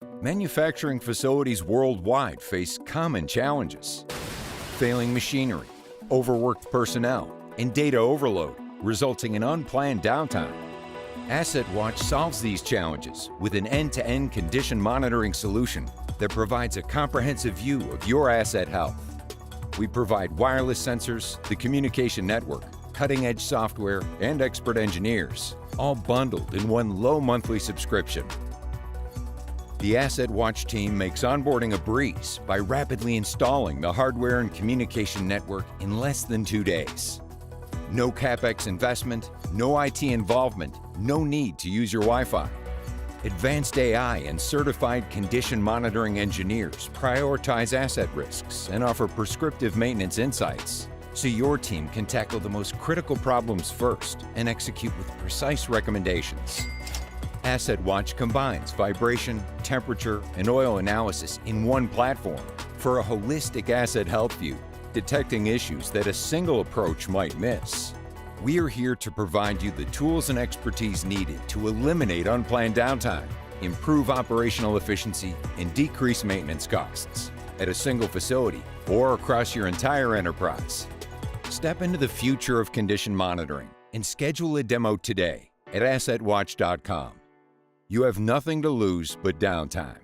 Manufacturing facilities worldwide face common challenges: failing machinery, overworked personnel, and data overload, resulting in unplanned downtime. AssetWatch solves these challenges with an end-to-end condition monitoring solution that provides a comprehensive view of your asset health. We provide wireless sensors, the communication network, cutting-edge software, and expert engineers, all bundled in one low monthly subscription. The AssetWatch team makes onboarding a breeze by rapidly installing the hardware and communication network in less than 2 days. No CapEx investment, no IT involvement, no need to use your Wi-Fi. Advanced AI and certified condition monitoring engineers prioritize asset risks and offer prescriptive maintenance insights, so your team can tackle the most critical problems first and execute with precise recommendations. AssetWatch combines vibration, temperature, and oil analysis in one platform for a holistic asset health view, detecting issues that a single approach might miss. We are here to provide you the tools and expertise needed to eliminate unplanned downtime, improve operational efficiency, and decrease maintenance costs at a single facility or across your entire enterprise. Step into the future of condition monitoring and schedule a demo today at AssetWatch.com. You have nothing to lose but downtime.